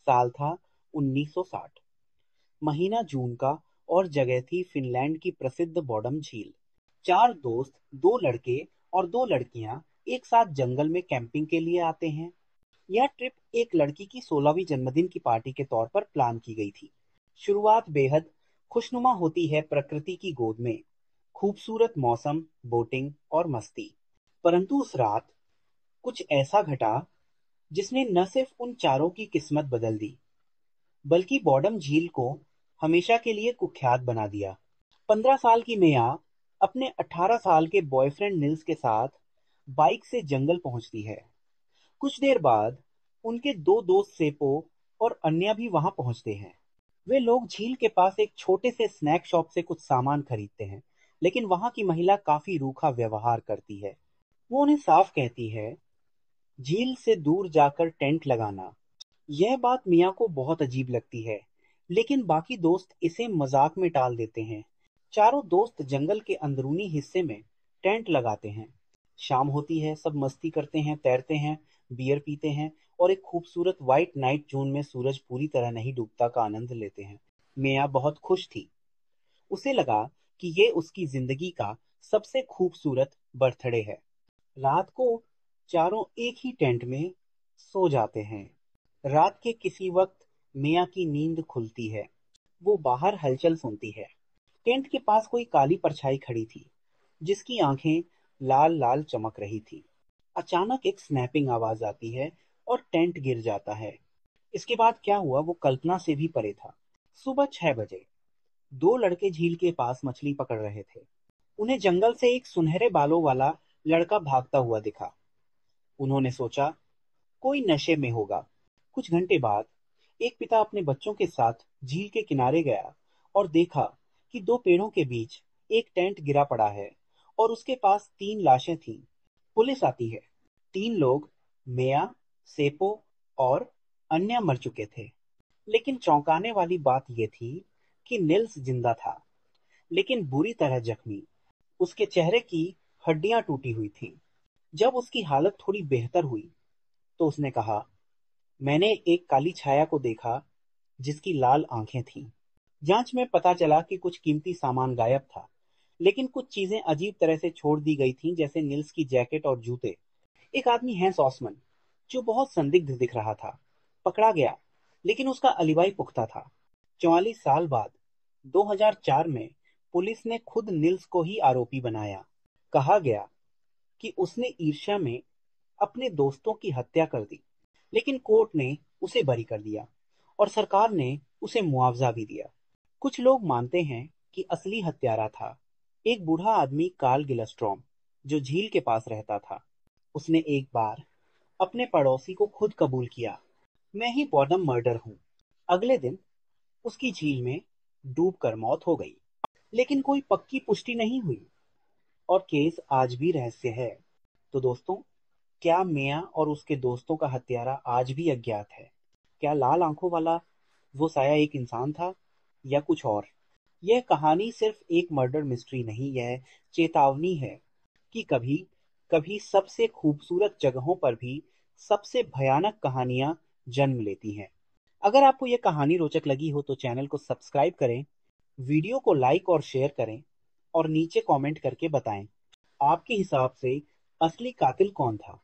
साल था 1960। महीना जून का और जगह थी फिनलैंड की प्रसिद्ध बॉडम झील। चार दोस्त, दो लड़के और दो लड़कियां एक साथ जंगल में कैंपिंग के लिए आते हैं। यह ट्रिप एक लड़की की 16वीं जन्मदिन की पार्टी के तौर पर प्लान की गई थी। शुरुआत बेहद खुशनुमा होती है प्रकृति की गोद में। खूबसूरत मौसम, बोटिंग और मस्ती। परंतु उस रात कुछ ऐसा घटा जिसने न सिर्फ उन चारों की किस्मत बदल दी, बल्कि बॉडम झील को हमेशा के लिए कुख्यात बना दिया। 15 साल की मेया अपने 18 साल के बॉयफ्रेंड निल्स के साथ बाइक से जंगल पहुंचती है। कुछ देर बाद उनके दो दोस्त सेपो और अन्या भी वहां पहुंचते हैं। वे लोग झील के पास एक छोटे से स्नैक शॉप से कुछ सामान खरीदते हैं, लेकिन वहां की महिला काफी रूखा व्यवहार करती है। वो उन्हें साफ कहती है, झील से दूर जाकर टेंट लगाना। यह बात मिया को बहुत अजीब लगती है, लेकिन बाकी दोस्त इसे मजाक में टाल देते हैं। चारों दोस्त जंगल के अंदरूनी हिस्से में टेंट लगाते हैं। शाम होती है, सब मस्ती करते हैं, तैरते हैं, बियर पीते हैं और एक खूबसूरत व्हाइट नाइट जून में सूरज पूरी तरह नहीं डूबता का आनंद लेते हैं। मिया बहुत खुश थी। उसे लगा कि ये उसकी जिंदगी का सबसे खूबसूरत बर्थडे है। रात को चारों एक ही टेंट में सो जाते हैं। रात के किसी वक्त मिया की नींद खुलती है। वो बाहर हलचल सुनती है। टेंट के पास कोई काली परछाई खड़ी थी, जिसकी आंखें लाल लाल चमक रही थी। अचानक एक स्नैपिंग आवाज आती है और टेंट गिर जाता है। इसके बाद क्या हुआ वो कल्पना से भी परे था। सुबह 6 बजे दो लड़के झील के पास मछली पकड़ रहे थे। उन्हें जंगल से एक सुनहरे बालों वाला लड़का भागता हुआ दिखा। उन्होंने सोचा, कोई नशे में होगा। कुछ घंटे बाद एक पिता अपने बच्चों के साथ झील के किनारे गया और देखा कि दो पेड़ों के बीच एक टेंट गिरा पड़ा है और उसके पास तीन लाशें थीं। पुलिस आती है। तीन लोग, मेया, सेपो और अन्य, मर चुके थे। लेकिन चौंकाने वाली बात यह थी कि निल्स जिंदा था, लेकिन बुरी तरह जख्मी। उसके चेहरे की हड्डियां टूटी हुई थीं। जब उसकी हालत थोड़ी बेहतर हुई तो उसने कहा, मैंने एक काली छाया को देखा जिसकी लाल आंखें थीं। जांच में पता चला कि कुछ कीमती सामान गायब था, लेकिन कुछ चीजें अजीब तरह से छोड़ दी गई थीं, जैसे निल्स की जैकेट और जूते। एक आदमी है ऑसमन, जो बहुत संदिग्ध दिख रहा था, पकड़ा गया, लेकिन उसका अलिबाई पुख्ता था। 44 साल बाद 2004 में पुलिस ने खुद निल्स को ही आरोपी बनाया। कहा गया कि उसने ईर्ष्या में अपने दोस्तों की हत्या कर दी, लेकिन कोर्ट ने उसे बरी कर दिया और सरकार ने उसे मुआवजा भी दिया। कुछ लोग मानते हैं कि असली हत्यारा था एक बूढ़ा आदमी, कार्ल गिलस्ट्रॉम, जो झील के पास रहता था। उसने एक बार अपने पड़ोसी को खुद कबूल किया, मैं ही बॉडम मर्डर हूँ। अगले दिन उसकी झील में डूबकर मौत हो गई, लेकिन कोई पक्की पुष्टि नहीं हुई और केस आज भी रहस्य है। तो दोस्तों, क्या मिया और उसके दोस्तों का हत्यारा आज भी अज्ञात है? क्या लाल आंखों वाला वो साया एक इंसान था या कुछ और? यह कहानी सिर्फ एक मर्डर मिस्ट्री नहीं, यह चेतावनी है कि कभी कभी सबसे खूबसूरत जगहों पर भी सबसे भयानक कहानियां जन्म लेती हैं। अगर आपको यह कहानी रोचक लगी हो तो चैनल को सब्सक्राइब करें, वीडियो को लाइक और शेयर करें और नीचे कमेंट करके बताएं, आपके हिसाब से असली कातिल कौन था।